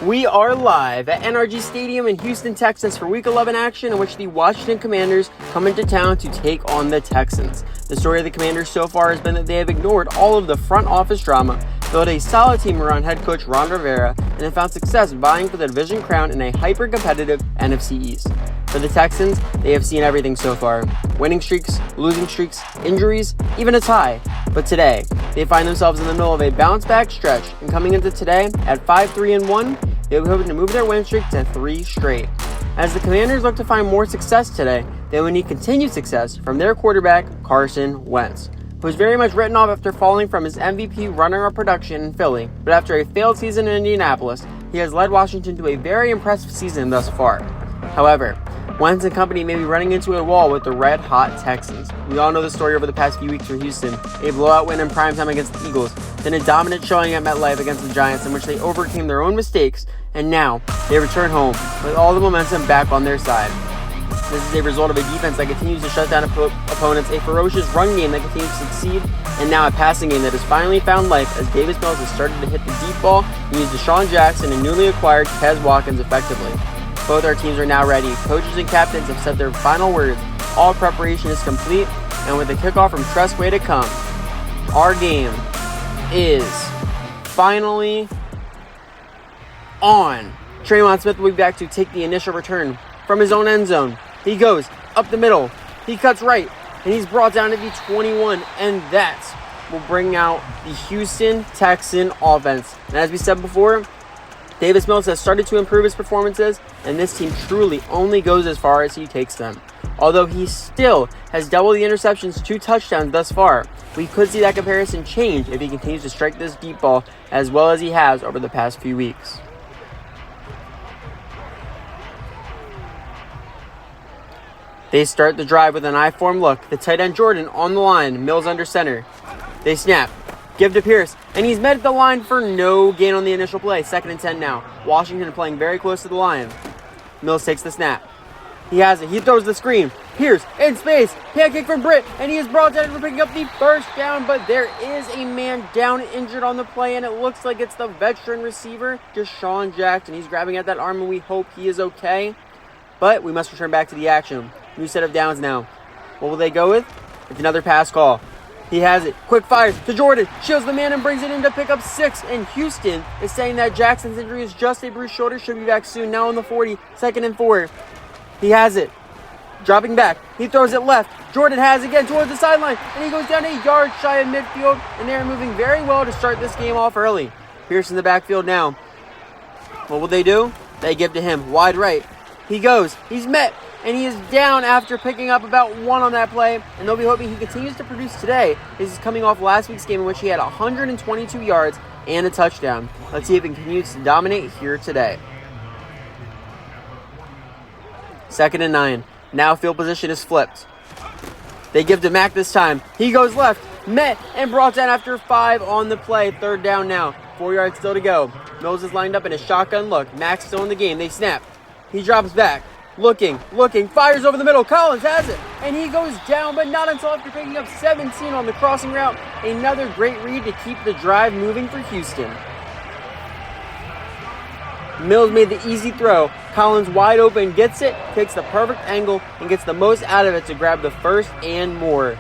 We are live at NRG Stadium in Houston, Texas for Week 11 action in which the Washington Commanders come into town to take on the Texans. The story of the Commanders so far has been that they have ignored all of the front office drama, built a solid team around head coach Ron Rivera, and have found success vying for the division crown in a hyper-competitive NFC East. For the Texans, they have seen everything so far. Winning streaks, losing streaks, injuries, even a tie. But today, they find themselves in the middle of a bounce-back stretch, and coming into today at 5-3-1, they'll be hoping to move their win streak to 3 straight. As the Commanders look to find more success today, they will need continued success from their quarterback, Carson Wentz, who was very much written off after falling from his MVP runner-up production in Philly, but after a failed season in Indianapolis, he has led Washington to a very impressive season thus far. However, Wentz and company may be running into a wall with the red-hot Texans. We all know the story over the past few weeks for Houston. A blowout win in primetime against the Eagles, then a dominant showing at MetLife against the Giants in which they overcame their own mistakes, and now they return home with all the momentum back on their side. This is a result of a defense that continues to shut down opponents, a ferocious run game that continues to succeed, and now a passing game that has finally found life as Davis Mills has started to hit the deep ball and use Deshaun Jackson and newly acquired Tez Watkins effectively. Both our teams are now ready. Coaches and captains have said their final words. All preparation is complete, and with the kickoff from Tressway to come, our game is finally on. Traymon Smith will be back to take the initial return from his own end zone. He goes up the middle. He cuts right, and he's brought down to the 21, and that will bring out the Houston Texan offense. And as we said before, Davis Mills has started to improve his performances, and this team truly only goes as far as he takes them. Although he still has doubled the interceptions 2 touchdowns thus far, we could see that comparison change if he continues to strike this deep ball as well as he has over the past few weeks. They start the drive with an I-form look. The tight end Jordan on the line, Mills under center. They snap. Give to Pierce, and he's met at the line for no gain on the initial play. 2nd and 10 now. Washington playing very close to the line. Mills takes the snap. He has it. He throws the screen. Pierce in space. Pancake from Britt, and he is brought down for picking up the first down, but there is a man down injured on the play, and it looks like it's the veteran receiver, Deshaun Jackson. He's grabbing at that arm, and we hope he is okay. But we must return back to the action. New set of downs now. What will they go with? It's another pass call. He has it. Quick fires to Jordan. Shields the man and brings it in to pick up 6. And Houston is saying that Jackson's injury is just a bruised shoulder. Should be back soon. Now on the 40. 2nd and 4. He has it. Dropping back. He throws it left. Jordan has it again towards the sideline. And he goes down a yard shy of midfield. And they are moving very well to start this game off early. Pierce in the backfield now. What will they do? They give to him. Wide right. He goes. He's met. And he is down after picking up about 1 on that play. And they'll be hoping he continues to produce today. This is coming off last week's game in which he had 122 yards and a touchdown. Let's see if he continues to dominate here today. 2nd and 9. Now field position is flipped. They give to Mack this time. He goes left. Met and brought down after 5 on the play. 3rd down now. 4 yards still to go. Mills is lined up in a shotgun look. Mack's still in the game. They snap. He drops back. Looking, fires over the middle. Collins has it, and he goes down, but not until after picking up 17 on the crossing route. Another great read to keep the drive moving for Houston. Mills made the easy throw. Collins wide open, gets it, takes the perfect angle, and gets the most out of it to grab the first and more.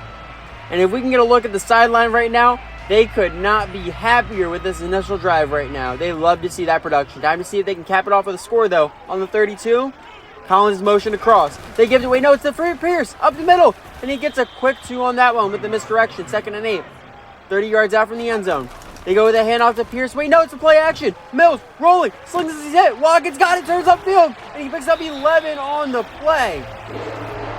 And if we can get a look at the sideline right now, they could not be happier with this initial drive right now. They love to see that production. Time to see if they can cap it off with a score, though. On the 32, Collins motion across. They give it away. No, it's the free Pierce up the middle. And he gets a quick 2 on that one with the misdirection. 2nd and 8. 30 yards out from the end zone. They go with a handoff to Pierce. Wait, no, it's a play action. Mills rolling. Slings as he's hit. Watkins got it. Turns upfield. And he picks up 11 on the play.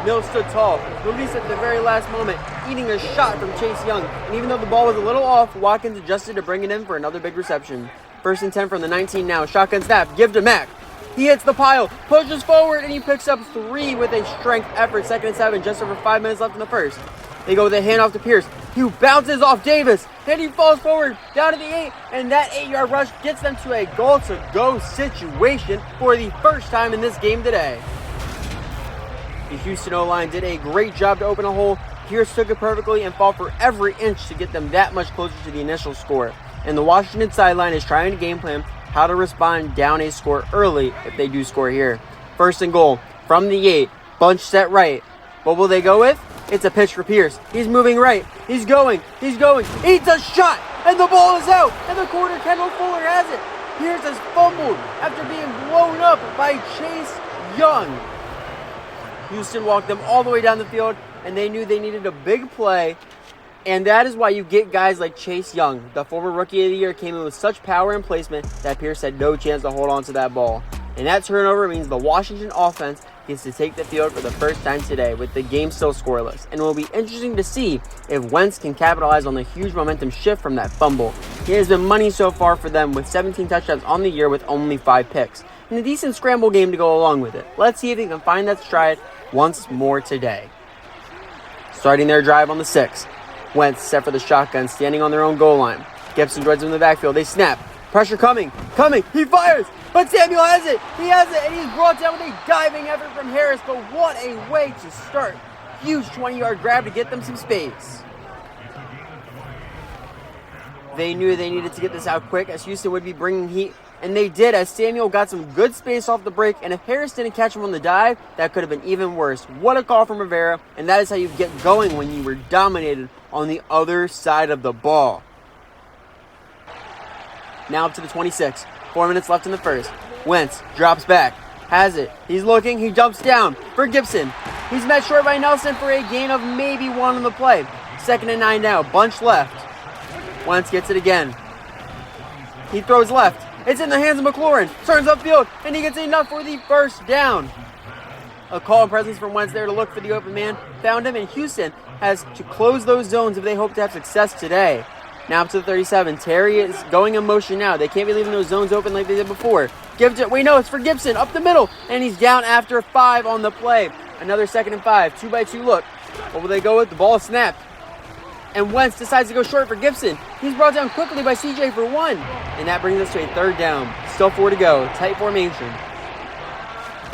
Mills stood tall. Released at the very last moment, eating a shot from Chase Young. And even though the ball was a little off, Watkins adjusted to bring it in for another big reception. 1st and 10 from the 19 now. Shotgun snap. Give to Mack. He hits the pile, pushes forward, and he picks up 3 with a strength effort. 2nd and 7, just over 5 minutes left in the first. They go with a handoff to Pierce, who bounces off Davis, and he falls forward down to the 8, and that 8-yard rush gets them to a goal-to-go situation for the first time in this game today. The Houston O-line did a great job to open a hole. Pierce took it perfectly and fought for every inch to get them that much closer to the initial score. And the Washington sideline is trying to game plan how to respond down a score early if they do score here. First and goal from the 8. Bunch set right. What will they go with? It's a pitch for Pierce. He's moving right. He's going. Eats a shot. And the ball is out. And the corner, Kendall Fuller has it. Pierce has fumbled after being blown up by Chase Young. Houston walked them all the way down the field, and they knew they needed a big play. And that is why you get guys like Chase Young. The former Rookie of the Year came in with such power and placement that Pierce had no chance to hold on to that ball. And that turnover means the Washington offense gets to take the field for the first time today, with the game still scoreless. And it will be interesting to see if Wentz can capitalize on the huge momentum shift from that fumble. He has been money so far for them, with 17 touchdowns on the year with only 5 picks. And a decent scramble game to go along with it. Let's see if he can find that stride once more today. Starting their drive on the 6. Wentz set for the shotgun, standing on their own goal line. Gibson dreads him in the backfield. They snap. Pressure coming. He fires. But Samuel has it. He has it, and he's brought down with a diving effort from Harris. But what a way to start. Huge 20-yard grab to get them some space. They knew they needed to get this out quick, as Houston would be bringing heat. And they did, as Samuel got some good space off the break. And if Harris didn't catch him on the dive, that could have been even worse. What a call from Rivera. And that is how you get going when you were dominated on the other side of the ball. Now up to the 26. 4 minutes left in the first. Wentz drops back. Has it. He's looking. He jumps down for Gibson. He's met short by Nelson for a gain of maybe 1 on the play. 2nd and 9 now. Bunch left. Wentz gets it again. He throws left. It's in the hands of McLaurin. Turns upfield, and he gets enough for the first down. A call and presence from Wentz there to look for the open man. Found him, and Houston has to close those zones if they hope to have success today. Now up to the 37. Terry is going in motion now. They can't be leaving those zones open like they did before. Gives it. Wait, no, it's for Gibson. Up the middle. And he's down after 5 on the play. Another 2nd and 5. 2-by-2 look. What will they go with? The ball is snapped. And Wentz decides to go short for Gibson. He's brought down quickly by CJ for 1. And that brings us to a 3rd down. Still 4 to go. Tight formation.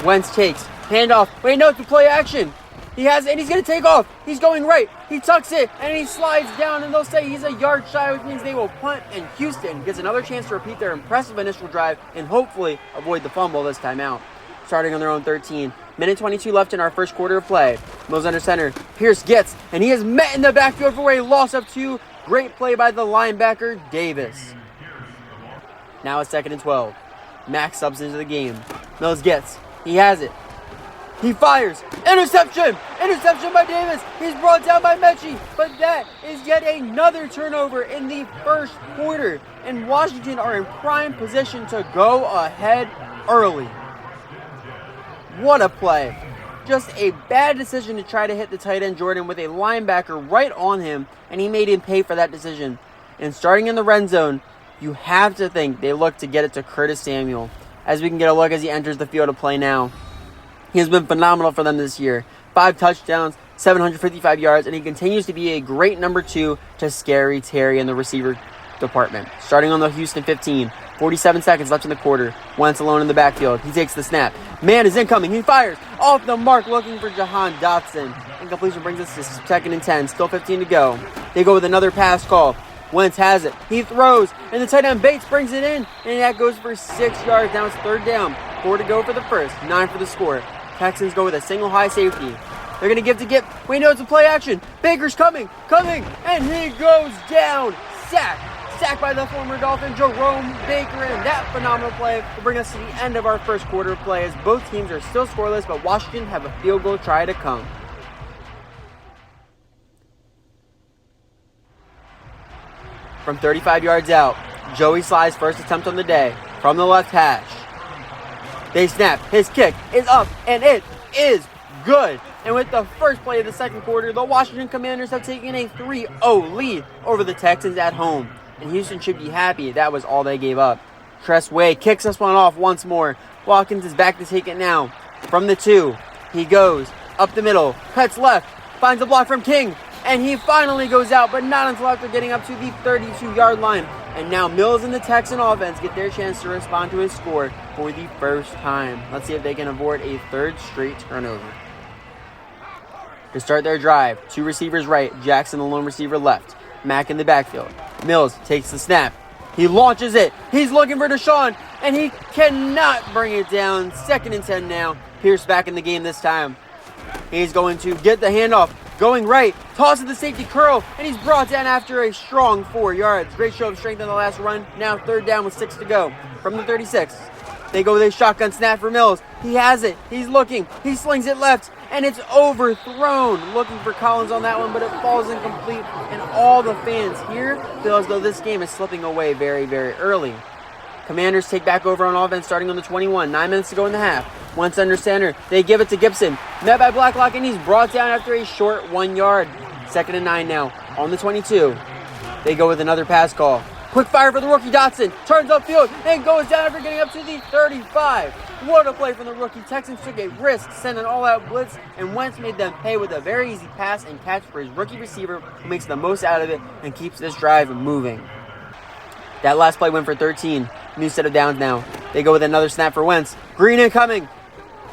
Wentz takes. Handoff. Wait, no, it's a play action. He has it, and he's going to take off. He's going right. He tucks it, and he slides down, and they'll say he's a yard shy, which means they will punt, and Houston gets another chance to repeat their impressive initial drive and hopefully avoid the fumble this time out. Starting on their own 13. Minute 22 left in our first quarter of play. Mills under center. Pierce gets, and he is met in the backfield for a loss of 2. Great play by the linebacker, Davis. Now it's 2nd and 12. Max subs into the game. Mills gets. He has it. He fires. Interception! Interception by Davis. He's brought down by Mechie. But that is yet another turnover in the first quarter. And Washington are in prime position to go ahead early. What a play. Just a bad decision to try to hit the tight end Jordan with a linebacker right on him. And he made him pay for that decision. And starting in the red zone, you have to think they look to get it to Curtis Samuel. As we can get a look as he enters the field of play now. He has been phenomenal for them this year. 5 touchdowns, 755 yards, and he continues to be a great number 2 to Scary Terry in the receiver department. Starting on the Houston 15, 47 seconds left in the quarter. Wentz alone in the backfield. He takes the snap. Man is incoming. He fires off the mark looking for Jahan Dotson. Incompletion brings us to 2nd and 10. Still 15 to go. They go with another pass call. Wentz has it. He throws, and the tight end Bates brings it in, and that goes for 6 yards. Now it's 3rd down. 4 to go for the first, 9 for the score. Texans go with a single high safety. They're going to give to Gip. Wait, no, it's a play action. Baker's coming, and he goes down. Sacked by the former Dolphin, Jerome Baker, and that phenomenal play will bring us to the end of our first quarter of play, as both teams are still scoreless, but Washington have a field goal try to come. From 35 yards out, Joey Sly's first attempt on the day from the left hash. They snap. His kick is up, and it is good. And with the first play of the second quarter, the Washington Commanders have taken a 3-0 lead over the Texans at home. And Houston should be happy that was all they gave up. Tress Way kicks this one off once more. Watkins is back to take it now. From the 2, he goes up the middle, cuts left, finds a block from King, and he finally goes out, but not until after getting up to the 32-yard line. And now Mills and the Texan offense get their chance to respond to his score for the first time. Let's see if they can avoid a 3rd straight turnover. To start their drive, 2 receivers right, Jackson the lone receiver left. Mack in the backfield. Mills takes the snap. He launches it. He's looking for Deshaun, and he cannot bring it down. 2nd and 10 now. Pierce back in the game this time. He's going to get the handoff, going right, tosses the safety curl, and he's brought down after a strong 4 yards. Great show of strength on the last run. Now 3rd down with 6 to go from the 36. They go with a shotgun snap for Mills. He has it. He's looking. He slings it left, and it's overthrown. Looking for Collins on that one, but it falls incomplete, and all the fans here feel as though this game is slipping away very, very early. Commanders take back over on offense starting on the 21. 9 minutes to go in the half. Once under center, they give it to Gibson. Met by Blacklock, and he's brought down after a short 1 yard. 2nd and 9 now on the 22. They go with another pass call. Quick fire for the rookie Dotson. Turns upfield and goes down after getting up to the 35. What a play from the rookie. Texans took a risk, sent an all-out blitz, and Wentz made them pay with a very easy pass and catch for his rookie receiver, who makes the most out of it and keeps this drive moving. That last play went for 13. New set of downs now. They go with another snap for Wentz. Green incoming.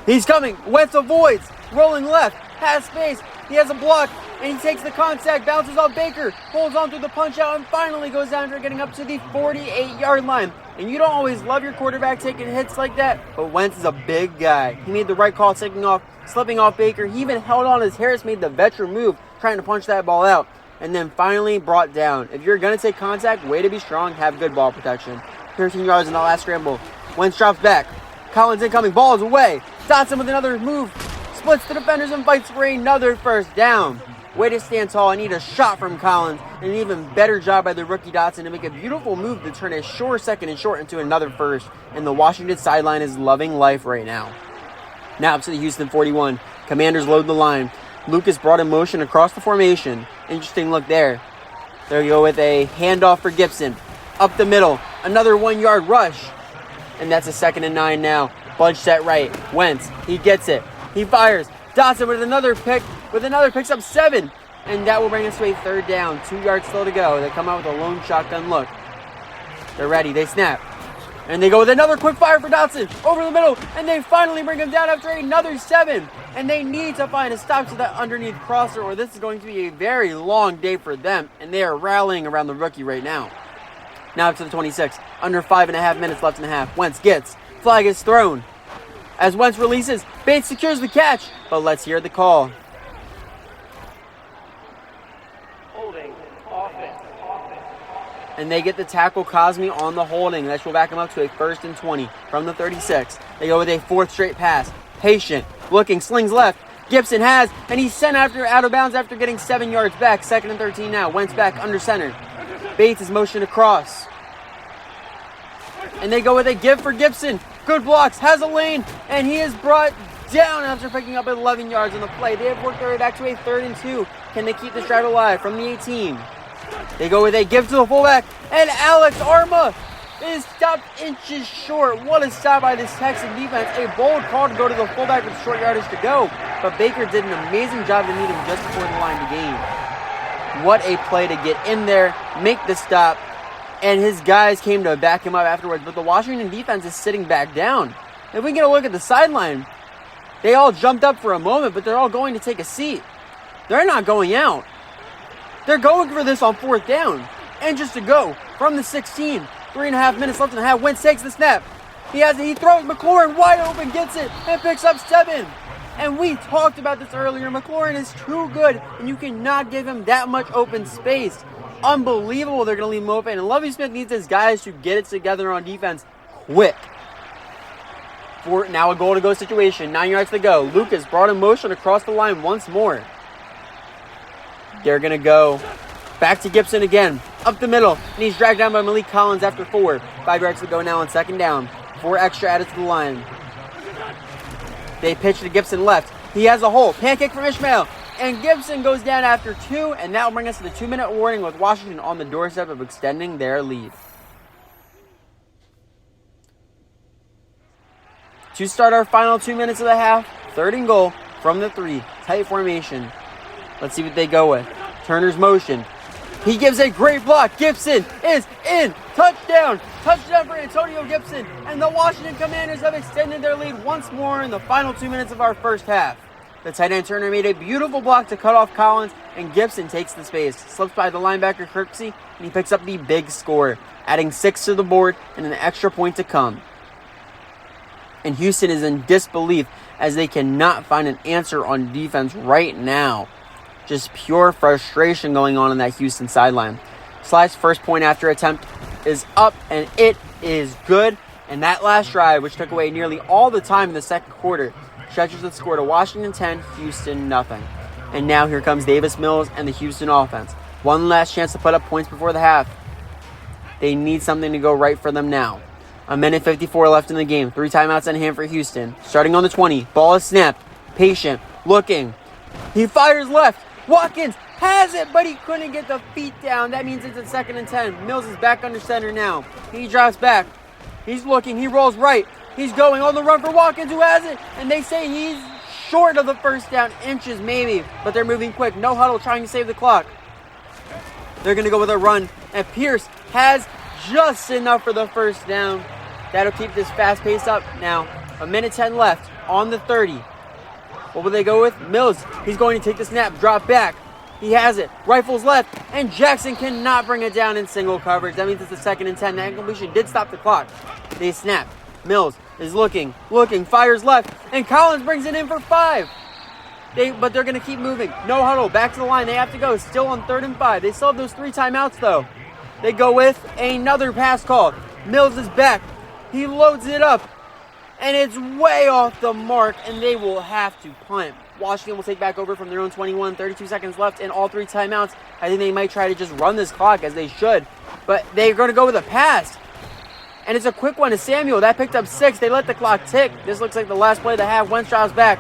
He's coming. Wentz avoids. Rolling left. Has space. He has a block. And he takes the contact. Bounces off Baker. Holds on through the punch out. And finally goes down after getting up to the 48-yard line. And you don't always love your quarterback taking hits like that. But Wentz is a big guy. He made the right call slipping off Baker. He even held on as Harris made the veteran move trying to punch that ball out. And then finally brought down. If you're going to take contact, way to be strong. Have good ball protection. 13 yards in the last scramble. Wentz drops back. Collins incoming. Ball is away. Dotson with another move. Splits the defenders and fights for another 1st down. Way to stand tall. I need a shot from Collins. And an even better job by the rookie Dotson to make a beautiful move to turn a short 2nd and short into another 1st. And the Washington sideline is loving life right now. Now up to the Houston 41. Commanders load the line. Lucas brought in motion across the formation. Interesting look there. There you go with a handoff for Gibson. Up the middle. Another 1 yard rush. And that's a 2nd and 9 now. Bunch set right. Wentz. He gets it. He fires. Dotson with another pick. Picks up 7. And that will bring us to a 3rd down. 2 yards still to go. They come out with a lone shotgun look. They're ready. They snap. And they go with another quick fire for Dotson. Over the middle. And they finally bring him down after another 7. And they need to find a stop to that underneath crosser, or this is going to be a very long day for them. And they are rallying around the rookie right now. Now up to the 26. Under 5.5 minutes left in the half. Wentz gets. Flag is thrown. As Wentz releases, Bates secures the catch. But let's hear the call. Holding. Offense. And they get the tackle Cosme on the holding. That will back him up to a 1st and 20 from the 36. They go with a 4th straight pass. Patient. Looking. Slings left. Gibson has. And he's sent out of bounds after getting 7 yards back. 2nd and 13 now. Wentz back under center. Bates is motioned across. And they go with a give for Gibson. Good blocks. Has a lane. And he is brought down after picking up 11 yards on the play. They have worked their way back to a 3rd and 2. Can they keep this drive alive from the 18? They go with a give to the fullback. And Alex Arma is stopped inches short. What a stop by this Texan defense. A bold call to go to the fullback with short yardage to go. But Baker did an amazing job to meet him just before the line to gain. What a play to get in there, make the stop, and his guys came to back him up afterwards. But the Washington defense is sitting back down. If we get a look at the sideline, they all jumped up for a moment, but they're all going to take a seat. They're not going out. They're going for this on 4th down. And just to go from the 16. 3.5 minutes left in the half. Wentz takes the snap. He throws. McLaurin wide open, gets it, and picks up 7. And we talked about this earlier. McLaurin is too good, and you cannot give him that much open space. Unbelievable they're going to leave him open. And Lovie Smith needs his guys to get it together on defense quick. For now a goal to go situation. 9 yards to go. Lucas brought in motion across the line once more. They're going to go back to Gibson again. Up the middle. And he's dragged down by Malik Collins after 4. 5 yards to go now on 2nd down. 4 extra added to the line. They pitch to Gibson left. He has a hole. Pancake from Ishmael. And Gibson goes down after 2. And that will bring us to the 2-minute warning with Washington on the doorstep of extending their lead. To start our final 2 minutes of the half, 3rd and goal from the 3. Tight formation. Let's see what they go with. Turner's motion. He gives a great block. Gibson is in. Touchdown. Touchdown for Antonio Gibson. And the Washington Commanders have extended their lead once more in the final 2 minutes of our first half. The tight end Turner made a beautiful block to cut off Collins, and Gibson takes the space. Slips by the linebacker Kirksey, and he picks up the big score, adding 6 to the board and an extra point to come. And Houston is in disbelief as they cannot find an answer on defense right now. Just pure frustration going on in that Houston sideline. Sly's first point after attempt is up, and it is good. And that last drive, which took away nearly all the time in the second quarter, stretches the score to Washington 10, Houston nothing. And now here comes Davis Mills and the Houston offense. One last chance to put up points before the half. They need something to go right for them now. A minute 54 left in the game. 3 timeouts on hand for Houston. Starting on the 20. Ball is snapped. Patient. Looking. He fires left. Watkins has it, but he couldn't get the feet down. That means it's a 2nd and 10. Mills is back under center now. He drops back. He's looking. He rolls right. He's going on the run for Watkins, who has it. And they say he's short of the first down. Inches maybe. But they're moving quick. No huddle, trying to save the clock. They're going to go with a run. And Pierce has just enough for the first down. That'll keep this fast pace up. Now, a minute 10 left on the 30. What will they go with? Mills. He's going to take the snap. Drop back. He has it. Rifles left. And Jackson cannot bring it down in single coverage. That means it's a 2nd and 10. That incompletion did stop the clock. They snap. Mills is looking, fires left. And Collins brings it in for 5. But they're going to keep moving. No huddle. Back to the line. They have to go. Still on 3rd and 5. They still have those 3 timeouts, though. They go with another pass call. Mills is back. He loads it up. And it's way off the mark. And they will have to punt. Washington will take back over from their own 21. 32 seconds left in all 3 timeouts. I think they might try to just run this clock, as they should. But they're going to go with a pass. And it's a quick one to Samuel. That picked up 6. They let the clock tick. This looks like the last play of the half. Wentz drops back.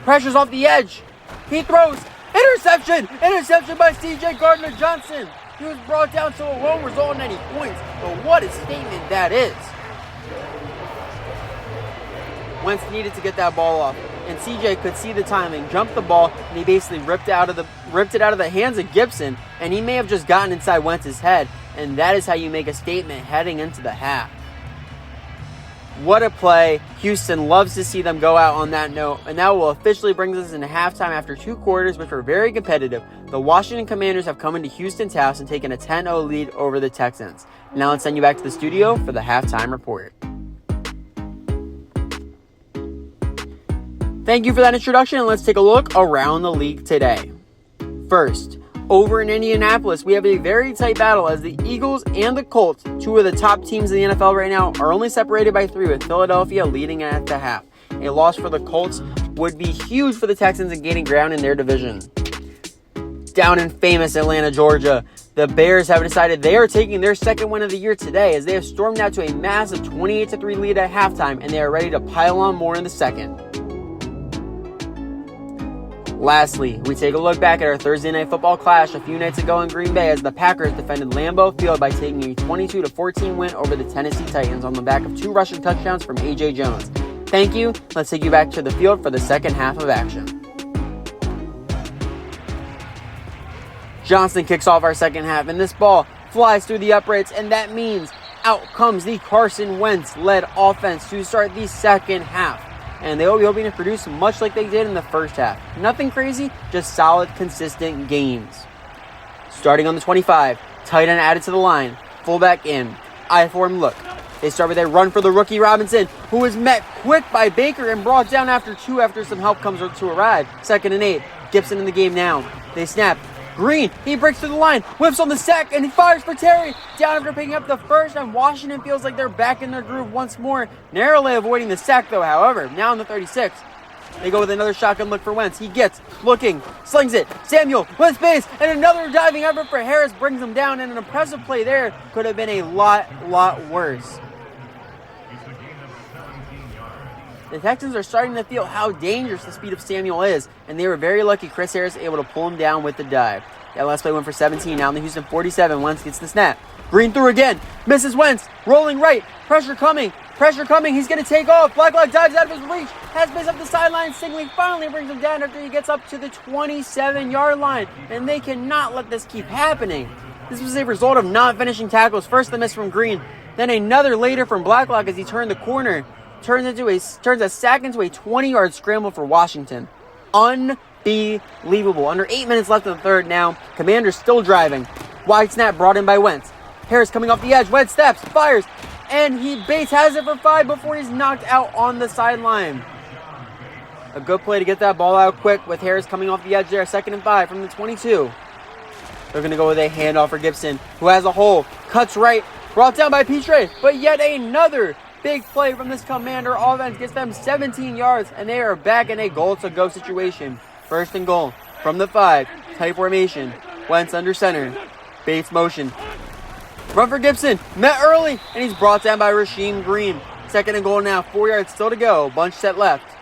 Pressure's off the edge. He throws. Interception! Interception by C.J. Gardner-Johnson. He was brought down, so it won't result in any points. But what a statement that is. Wentz needed to get that ball off. And CJ could see the timing, jumped the ball, and he basically ripped it out of the hands of Gibson. And he may have just gotten inside Wentz's head. And that is how you make a statement heading into the half. What a play. Houston loves to see them go out on that note. And that will officially bring us into halftime after 2 quarters, which were very competitive. The Washington Commanders have come into Houston's house and taken a 10-0 lead over the Texans. Now let's send you back to the studio for the halftime report. Thank you for that introduction, and let's take a look around the league today. First, over in Indianapolis, we have a very tight battle as the Eagles and the Colts, 2 of the top teams in the NFL right now, are only separated by 3, with Philadelphia leading at the half. A loss for the Colts would be huge for the Texans in gaining ground in their division. Down in famous Atlanta, Georgia, the Bears have decided they are taking their 2nd win of the year today, as they have stormed out to a massive 28-3 lead at halftime, and they are ready to pile on more in the second. Lastly, we take a look back at our Thursday Night Football clash a few nights ago in Green Bay, as the Packers defended Lambeau Field by taking a 22-14 win over the Tennessee Titans on the back of 2 rushing touchdowns from A.J. Jones. Thank you. Let's take you back to the field for the second half of action. Johnson kicks off our second half, and this ball flies through the uprights, and that means out comes the Carson Wentz-led offense to start the second half. And they will be hoping to produce much like they did in the first half. Nothing crazy, just solid, consistent games. Starting on the 25, tight end added to the line, fullback in, I-form look. They start with a run for the rookie Robinson, who is met quick by Baker and brought down after 2 after some help comes to arrive. 2nd and 8, Gibson in the game now. They snap. Green, he breaks through the line, whips on the sack, and he fires for Terry. Down after picking up the first, and Washington feels like they're back in their groove once more, narrowly avoiding the sack though, however. Now on the 36, they go with another shotgun look for Wentz. He gets, looking, slings it. Samuel with space, and another diving effort for Harris brings him down, and an impressive play there could have been a lot worse. The Texans are starting to feel how dangerous the speed of Samuel is, and they were very lucky Chris Harris able to pull him down with the dive. That last play went for 17. Now in the Houston 47, Wentz gets the snap. Green through again, misses Wentz, rolling right, pressure coming, he's going to take off. Blacklock dives out of his reach, has space up the sideline. Singling finally brings him down after he gets up to the 27-yard line, and they cannot let this keep happening. This was a result of not finishing tackles. First the miss from Green, then another later from Blacklock as he turned the corner. Turns a sack into a 20-yard scramble for Washington. Unbelievable. Under 8 minutes left in the third now. Commanders still driving. Wide snap brought in by Wentz. Harris coming off the edge. Wentz steps, fires. And Bates has it for 5 before he's knocked out on the sideline. A good play to get that ball out quick with Harris coming off the edge there. 2nd and 5 from the 22. They're going to go with a handoff for Gibson, who has a hole. Cuts right. Brought down by Petre. But yet another big play from this Commander offense gets them 17 yards. And they are back in a goal-to-go situation. 1st and goal from the 5. Tight formation. Wentz under center. Bates motion. Run for Gibson. Met early. And he's brought down by Rasheem Green. 2nd and goal now. 4 yards still to go. Bunch set left.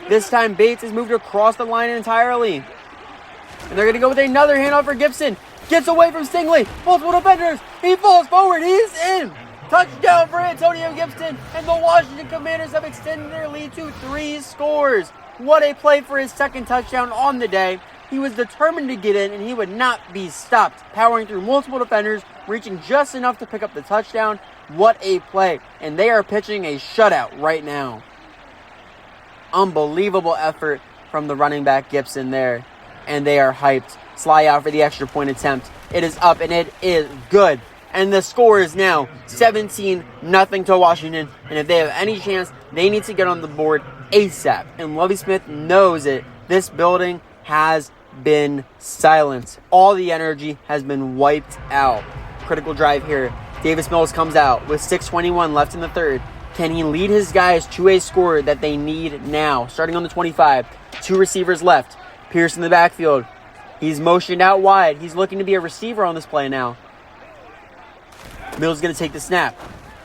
This time Bates is moved across the line entirely. And they're going to go with another handoff for Gibson. Gets away from Stingley. Multiple defenders. He falls forward. He's in. Touchdown for Antonio Gibson. And the Washington Commanders have extended their lead to 3 scores. What a play for his 2nd touchdown on the day. He was determined to get in, and he would not be stopped. Powering through multiple defenders, reaching just enough to pick up the touchdown. What a play. And they are pitching a shutout right now. Unbelievable effort from the running back Gibson there. And they are hyped. Sly out for the extra point attempt. It is up, and it is good. And the score is now 17-0 to Washington. And if they have any chance, they need to get on the board ASAP. And Lovie Smith knows it. This building has been silenced. All the energy has been wiped out. Critical drive here. Davis Mills comes out with 6:21 left in the 3rd. Can he lead his guys to a score that they need now? Starting on the 25. 2 receivers left. Pierce in the backfield. He's motioned out wide. He's looking to be a receiver on this play now. Mills is going to take the snap.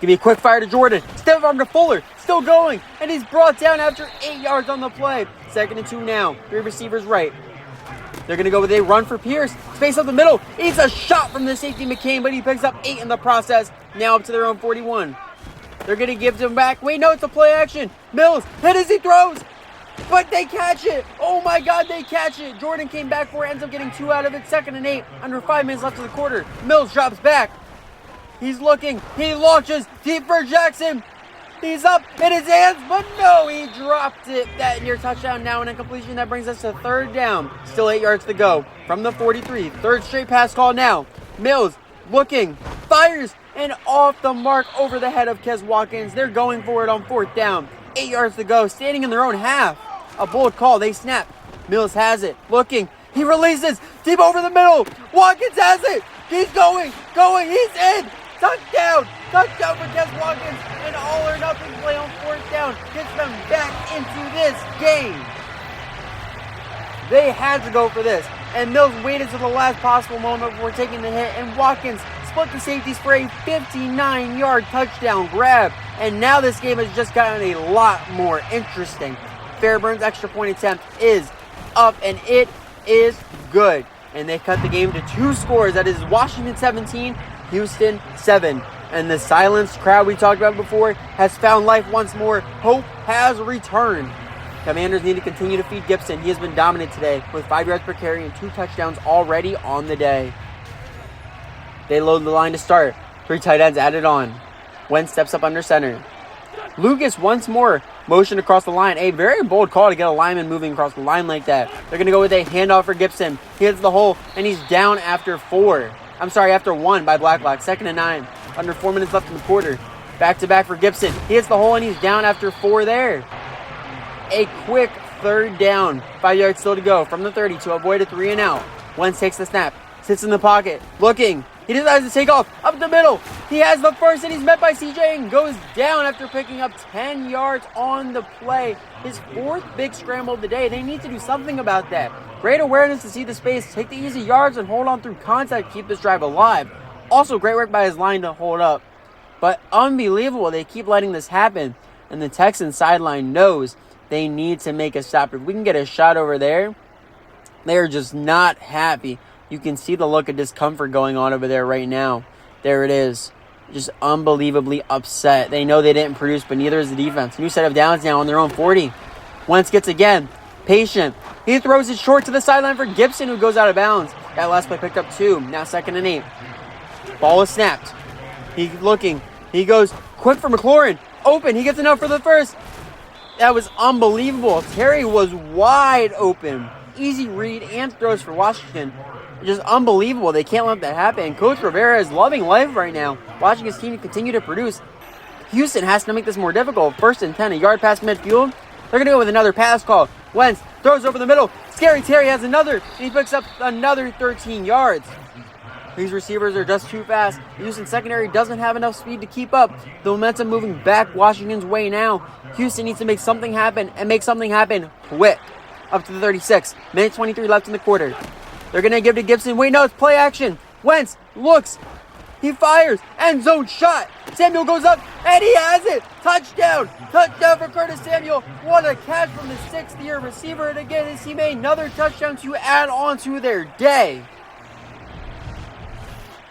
Give me a quick fire to Jordan. Step arm to Fuller. Still going. And he's brought down after 8 yards on the play. 2nd and 2 now. 3 receivers right. They're going to go with a run for Pierce. Space up the middle. It's a shot from the safety McCain, but he picks up 8 in the process. Now up to their own 41. They're going to give them back. Wait, no, it's a play action. Mills hit as he throws. But they catch it. Oh, my God, they catch it. Jordan came back for it. Ends up getting 2 out of it. 2nd and 8. Under 5 minutes left of the quarter. Mills drops back. He's looking. He launches deep for Jackson. He's up in his hands, but no, he dropped it. That near touchdown now, and incompletion. That brings us to 3rd down. Still 8 yards to go from the 43. 3rd straight pass call now. Mills looking, fires, and off the mark over the head of Kes Watkins. They're going for it on 4th down. 8 yards to go, standing in their own half. A bold call. They snap. Mills has it. Looking. He releases. Deep over the middle. Watkins has it. He's going. He's in. Touchdown for Kes Watkins. An all or nothing play on 4th down gets them back into this game. They had to go for this. And Mills waited to the last possible moment before taking the hit. And Watkins split the safeties for a 59-yard touchdown grab. And now this game has just gotten a lot more interesting. Fairbairn's extra point attempt is up, and it is good. And they cut the game to 2 scores. That is Washington 17, Houston 7. And the silenced crowd we talked about before has found life once more. Hope has returned. Commanders need to continue to feed Gibson. He has been dominant today with 5 yards per carry and 2 touchdowns already on the day. They load the line to start. 3 tight ends added on. Wentz steps up under center. Lucas once more motioned across the line. A very bold call to get a lineman moving across the line like that. They're going to go with a handoff for Gibson. He hits the hole, and he's down after 1 by Blacklock. 2nd and 9. Under 4 minutes left in the quarter. Back-to-back for Gibson. He hits the hole, and he's down after 4 there. A quick 3rd down. 5 yards still to go from the 30 to avoid a 3 and out. Wentz takes the snap. Sits in the pocket. Looking. He decides to take off up the middle. He has the first, and he's met by CJ and goes down after picking up 10 yards on the play. His 4th big scramble of the day. They need to do something about that. Great awareness to see the space, take the easy yards, and hold on through contact to keep this drive alive. Also, great work by his line to hold up. But unbelievable, they keep letting this happen. And the Texans sideline knows they need to make a stop. If we can get a shot over there, they are just not happy. You can see the look of discomfort going on over there right now. There it is. Just unbelievably upset. They know they didn't produce, but neither is the defense. New set of downs now on their own 40. Wentz gets again. Patient. He throws it short to the sideline for Gibson, who goes out of bounds. That last play picked up 2. Now 2nd and 8. Ball is snapped. He's looking. He goes quick for McLaurin. Open. He gets enough for the first. That was unbelievable. Terry was wide open. Easy read and throws for Washington. just unbelievable. They can't let that happen. And Coach Rivera is loving life right now, watching his team continue to produce. Houston has to make this more difficult. 1st and 10, a yard past midfield. They're going to go with another pass call. Wentz throws over the middle. Scary Terry has another, and he picks up another 13 yards. These receivers are just too fast. The Houston secondary doesn't have enough speed to keep up. The momentum moving back Washington's way now. Houston needs to make something happen, and make something happen quick. Up to the 36. Minute 23 left in the quarter. They're going to give to Gibson. Wait, no, it's play action. Wentz looks. He fires. End zone shot. Samuel goes up, and he has it. Touchdown. Touchdown for Curtis Samuel. What a catch from the 6th-year receiver. And again, as he made another touchdown to add on to their day.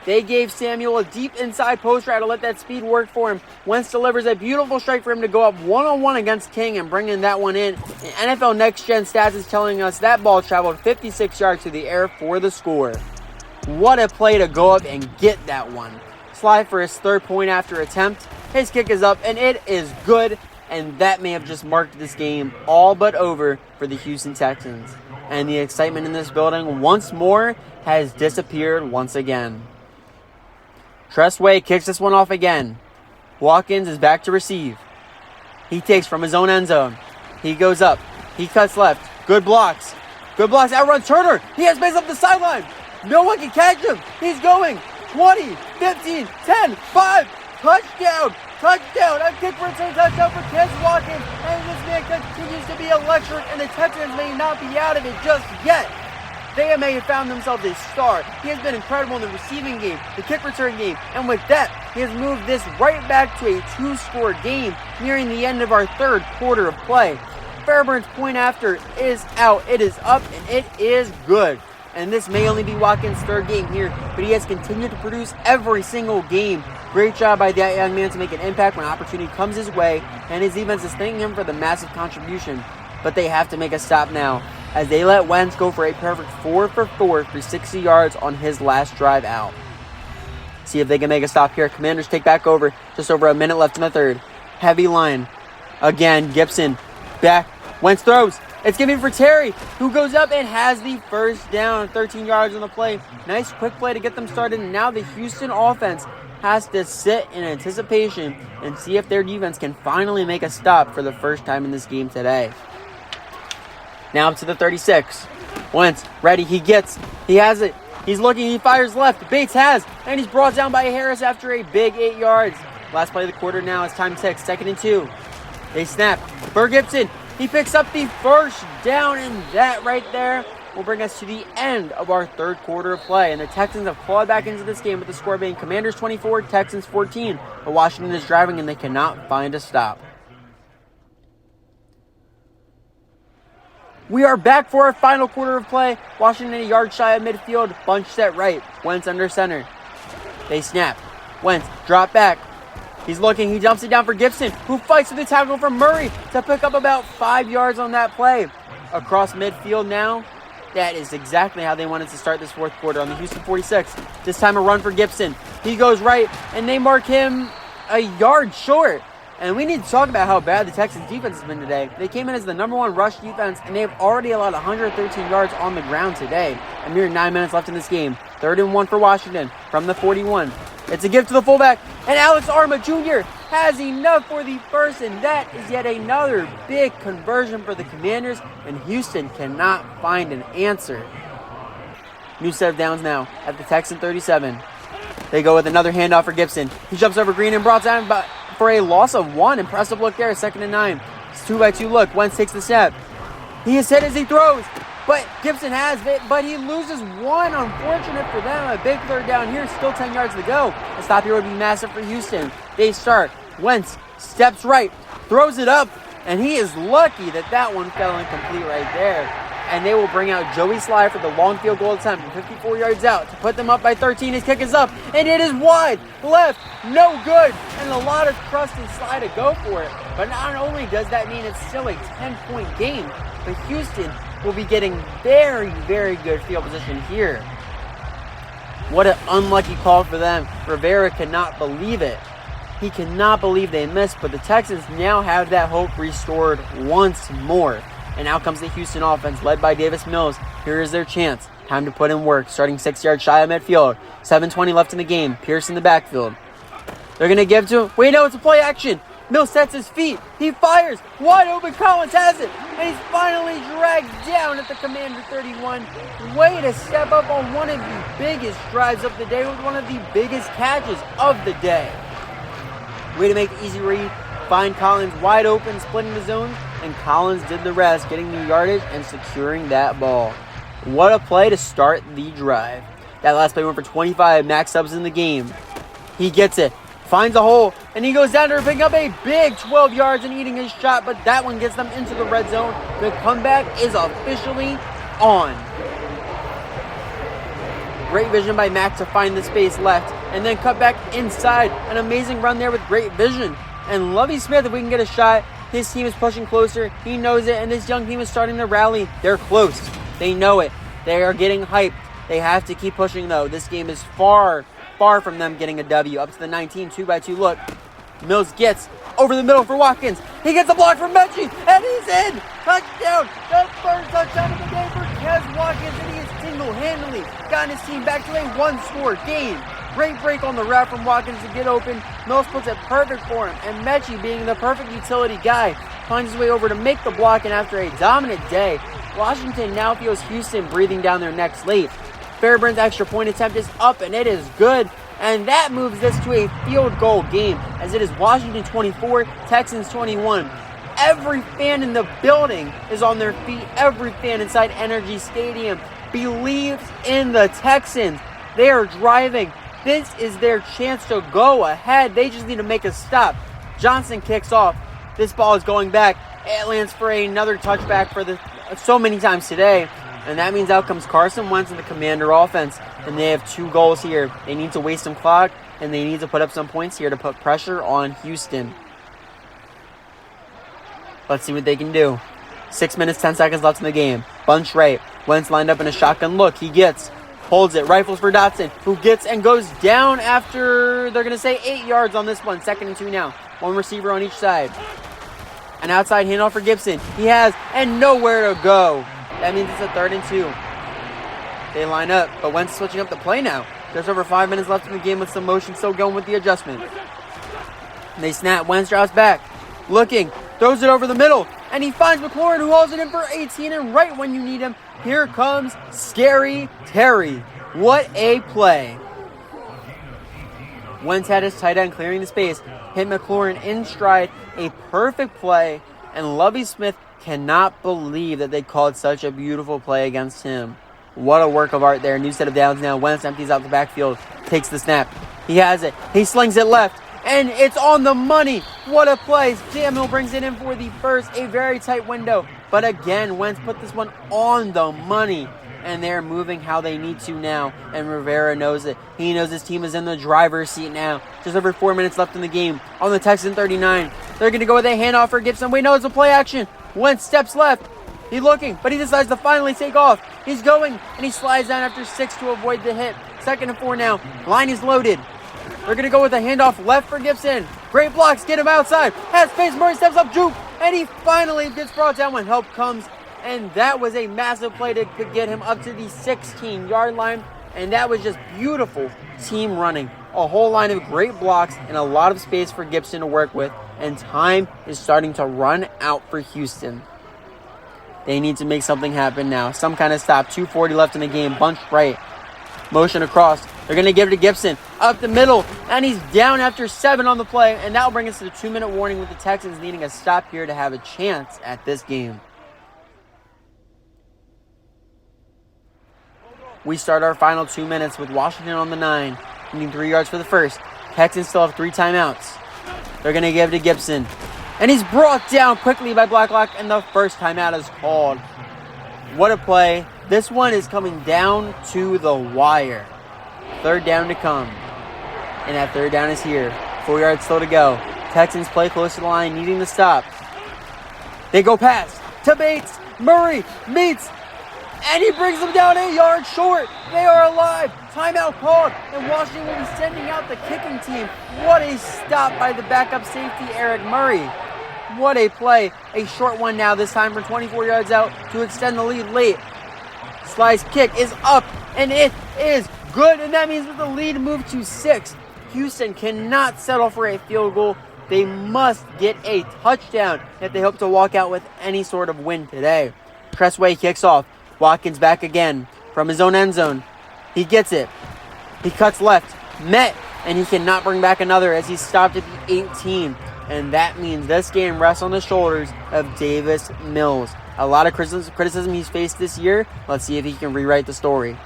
They gave Samuel a deep inside post route to let that speed work for him. Wentz delivers a beautiful strike for him to go up one-on-one against King and bringing that one in. And NFL Next Gen Stats is telling us that ball traveled 56 yards through the air for the score. What a play to go up and get that one. Slide for his 3rd point after attempt. His kick is up and it is good. And that may have just marked this game all but over for the Houston Texans. And the excitement in this building once more has disappeared once again. Tressway kicks this one off again. Watkins is back to receive. He takes from his own end zone. He goes up. He cuts left. Good blocks. Good blocks. Outruns Turner. He has space up the sideline. No one can catch him. He's going. 20, 15, 10, 5. Touchdown. Touchdown. A kick return touchdown for Kez Watkins. And this man continues to be electric. And the Texans may not be out of it just yet. They may have found themselves a star. He has been incredible in the receiving game, the kick return game, and with that, he has moved this right back to a 2-score game, nearing the end of our 3rd quarter of play. Fairburn's point after is out. It is up, and it is good. And this may only be Watkins' 3rd game here, but he has continued to produce every single game. Great job by that young man to make an impact when opportunity comes his way, and his defense is thanking him for the massive contribution. But they have to make a stop now, as they let Wentz go for a perfect 4 for 4 for 60 yards on his last drive out. See if they can make a stop here. Commanders take back over. Just over a minute left in the 3rd. Heavy line. Again, Gibson back. Wentz throws. It's given for Terry, who goes up and has the 1st down. 13 yards on the play. Nice quick play to get them started. And now the Houston offense has to sit in anticipation and see if their defense can finally make a stop for the first time in this game today. Now up to the 36. Wentz, ready, he has it. He's looking, he fires left. Bates has, and he's brought down by Harris after a big 8 yards. Last play of the quarter now as time ticks. 2nd and 2. They snap. For Gibson, he picks up the 1st down, and that right there will bring us to the end of our 3rd quarter of play. And the Texans have clawed back into this game with the score being Commanders 24, Texans 14. But Washington is driving, and they cannot find a stop. We are back for our final quarter of play. Washington a yard shy of midfield. Bunch set right. Wentz under center. They snap. Wentz drop back. He's looking. He jumps it down for Gibson, who fights with the tackle from Murray to pick up about 5 yards on that play. Across midfield now. That is exactly how they wanted to start this 4th quarter on the Houston 46. This time a run for Gibson. He goes right, and they mark him a yard short. And we need to talk about how bad the Texans defense has been today. They came in as the #1 rush defense, and they have already allowed 113 yards on the ground today. A mere 9 minutes left in this game. 3rd and 1 for Washington from the 41. It's a give to the fullback, and Alex Arma Jr. has enough for the 1st, and that is yet another big conversion for the Commanders, and Houston cannot find an answer. New set of downs now at the Texan 37. They go with another handoff for Gibson. He jumps over Green and brought down for a loss of 1. Impressive look there. 2nd and 9. It's 2-by-2 look. Wentz takes the snap. He is hit as he throws. But Gibson has it. But he loses 1. Unfortunate for them. A big 3rd down here. Still 10 yards to go. A stop here would be massive for Houston. They start. Wentz steps right. Throws it up. And he is lucky that that one fell incomplete right there. And they will bring out Joey Sly for the long field goal attempt from 54 yards out to put them up by 13. His kick is up, and it is wide left, no good, and a lot of trust in Sly to go for it. But not only does that mean it's still a 10-point game, but Houston will be getting very, very good field position here. What an unlucky call for them. Rivera cannot believe it. He cannot believe they missed, but the Texans now have that hope restored once more. And out comes the Houston offense, led by Davis Mills. Here is their chance. Time to put in work. Starting 6 yards shy of midfield. 7:20 left in the game. Pierce in the backfield. They're going to give to him. Wait, no, it's a play action. Mills sets his feet. He fires. Wide open. Collins has it. And he's finally dragged down at the Commander 31. Way to step up on one of the biggest drives of the day with one of the biggest catches of the day. Way to make easy read. Find Collins wide open, splitting the zones. And Collins did the rest, getting the yardage and securing that ball. What a play to start the drive. That last play went for 25. Max subs in the game. He gets it. Finds a hole, and he goes down there picking up a big 12 yards and eating his shot, but that one gets them into the red zone. The comeback is officially on. Great vision by Max to find the space left, and then cut back inside. An amazing run there with great vision. And Lovie Smith, if we can get a shot, his team is pushing closer. He knows it, and this young team is starting to rally. They're close. They know it. They are getting hyped. They have to keep pushing, though. This game is far from them getting a W. Up to the 19, 2-by-2 look. Mills gets over the middle for Watkins. He gets a block from Mechie, and he's in. Touchdown. The first touchdown of the day for Kes Watkins, and he has single-handedly gotten his team back to a one-score game. Great break on the route from Watkins to get open. Mills puts it perfect for him, and Mechie, being the perfect utility guy, finds his way over to make the block, and after a dominant day, Washington now feels Houston breathing down their necks late. Fairbairn's extra point attempt is up, and it is good. And that moves this to a field goal game, as it is Washington 24, Texans 21. Every fan in the building is on their feet. Every fan inside NRG Stadium believes in the Texans. They are driving. This is their chance to go ahead. They just need to make a stop. Johnson kicks off. This ball is going back. It lands for another touchback for so many times today. And that means out comes Carson Wentz and the Commander offense. And they have 2 goals here. They need to waste some clock, and they need to put up some points here to put pressure on Houston. Let's see what they can do. 6 minutes, 10 seconds left in the game. Bunch right. Wentz lined up in a shotgun look. He holds it. Rifles for Dotson, who gets and goes down after, they're going to say 8 yards on this one. 2nd and 2 now. 1 receiver on each side. An outside handoff for Gibson. He has, and nowhere to go. That means it's a 3rd and 2. They line up, but Wentz switching up the play now. There's over 5 minutes left in the game with some motion still going with the adjustment. And they snap. Wentz drops back. Looking. Throws it over the middle. And he finds McLaurin, who hauls it in for 18. And right when you need him, here comes Scary Terry. What a play. Wentz had his tight end clearing the space. Hit McLaurin in stride. A perfect play. And Lovie Smith cannot believe that they called such a beautiful play against him. What a work of art there. New set of downs now. Wentz empties out the backfield. Takes the snap. He has it. He slings it left. And it's on the money. What a play. Samuel brings it in for the first. A very tight window. But again, Wentz put this one on the money. And they're moving how they need to now. And Rivera knows it. He knows his team is in the driver's seat now. Just over 4 minutes left in the game. On the Texan 39. They're going to go with a handoff for Gibson. Wait, no, it's a play action. Wentz steps left. He's looking, but he decides to finally take off. He's going, and he slides down after 6 to avoid the hit. 2nd and 4 now. Line is loaded. They're going to go with a handoff left for Gibson. Great blocks, get him outside. Has space, Murray steps up, juke, and he finally gets brought down when help comes. And that was a massive play to get him up to the 16-yard line. And that was just beautiful team running. A whole line of great blocks and a lot of space for Gibson to work with. And time is starting to run out for Houston. They need to make something happen now. Some kind of stop. 2:40 left in the game. Bunch right. Motion across. They're going to give it to Gibson. Up the middle. And he's down after 7 on the play. And that will bring us to the 2-minute warning with the Texans needing a stop here to have a chance at this game. We start our final 2 minutes with Washington on the 9. Needing 3 yards for the first. Texans still have 3 timeouts. They're going to give it to Gibson. And he's brought down quickly by Blacklock, and the first timeout is called. What a play. This one is coming down to the wire. 3rd down to come. And that 3rd down is here. 4 yards still to go. Texans play close to the line, needing the stop. They go past to Bates. Murray meets. And he brings them down 8 yards short. They are alive. Timeout called. And Washington will be sending out the kicking team. What a stop by the backup safety, Eric Murray. What a play. A short one now, this time from 24 yards out to extend the lead late. Slice kick is up, and it is good, and that means that the lead moved to 6. Houston cannot settle for a field goal. They must get a touchdown if they hope to walk out with any sort of win today. Cressway kicks off. Watkins back again from his own end zone. He gets it. He cuts left. Met, and he cannot bring back another as he's stopped at the 18. And that means this game rests on the shoulders of Davis Mills. A lot of criticism he's faced this year. Let's see if he can rewrite the story.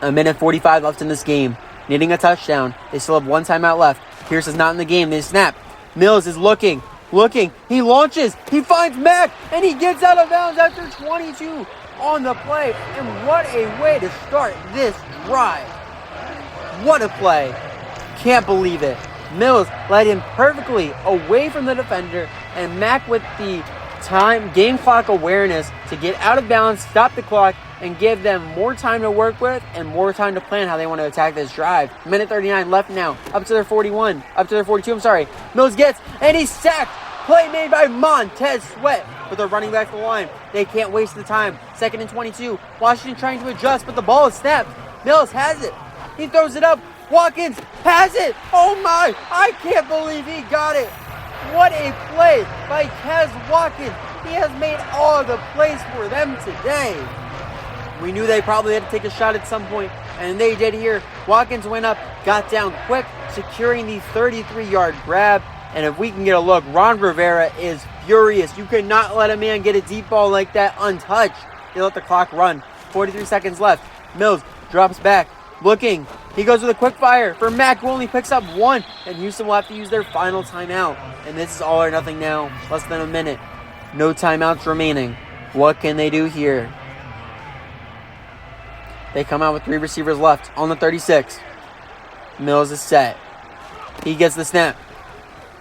1:45 left in this game. Needing a touchdown. They still have one timeout left. Pierce is not in the game. They snap. Mills is looking. He launches. He finds Mack, and he gets out of bounds after 22 on the play. And what a way to start this drive. What a play. Can't believe it. Mills led him perfectly away from the defender, and Mack with the game clock awareness to get out of bounds, stop the clock, and give them more time to work with and more time to plan how they want to attack this drive. 1:39 left now, up to their 42, Mills gets, and he's sacked. Play made by Montez Sweat, but they're running back the line. They can't waste the time. 2nd and 22. Washington trying to adjust, but the ball is snapped. Mills has it. He throws it up. Watkins has it. Oh my, I can't believe he got it. What a play by Kez Watkins. He has made all the plays for them today. We knew they probably had to take a shot at some point, and they did here. Watkins went up, got down quick, securing the 33-yard grab. And if we can get a look, Ron Rivera is furious. You could not let a man get a deep ball like that untouched. They let the clock run. 43 seconds left. Mills drops back, looking. He goes with a quick fire for Mack, who only picks up 1, and Houston will have to use their final timeout. And this is all or nothing now. Less than a minute. No timeouts remaining. What can they do here? They come out with 3 receivers left on the 36. Mills is set. He gets the snap.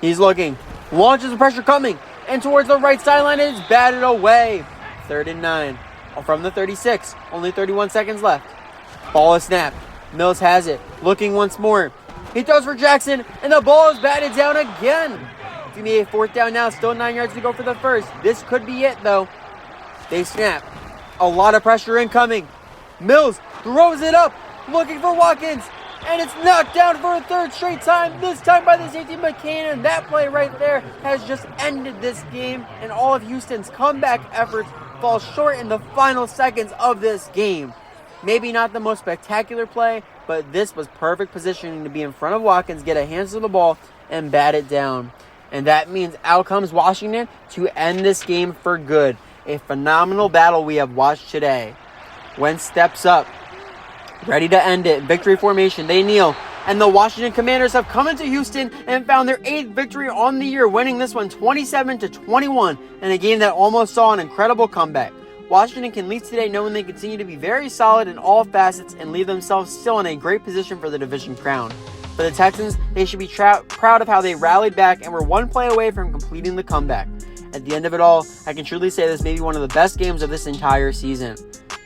He's looking. Launches the pressure coming. And towards the right sideline, it is batted away. 3rd and 9. From the 36. Only 31 seconds left. Ball is snapped. Mills has it. Looking once more. He throws for Jackson, and the ball is batted down again. Give me a 4th down now. Still 9 yards to go for the first. This could be it, though. They snap. A lot of pressure incoming. Mills throws it up, looking for Watkins, and it's knocked down for a 3rd straight time, this time by the safety McCain, and that play right there has just ended this game, and all of Houston's comeback efforts fall short in the final seconds of this game. Maybe not the most spectacular play, but this was perfect positioning to be in front of Watkins, get a hands on the ball, and bat it down. And that means out comes Washington to end this game for good. A phenomenal battle we have watched today. Wentz steps up, ready to end it. Victory formation, they kneel. And the Washington Commanders have come into Houston and found their 8th victory on the year, winning this one 27-21 in a game that almost saw an incredible comeback. Washington can lead today knowing they continue to be very solid in all facets and leave themselves still in a great position for the division crown. For the Texans, they should be proud of how they rallied back and were one play away from completing the comeback. At the end of it all, I can truly say this may be one of the best games of this entire season.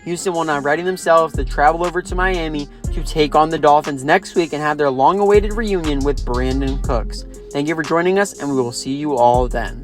Houston will now ready themselves to travel over to Miami to take on the Dolphins next week and have their long-awaited reunion with Brandon Cooks. Thank you for joining us, and we will see you all then.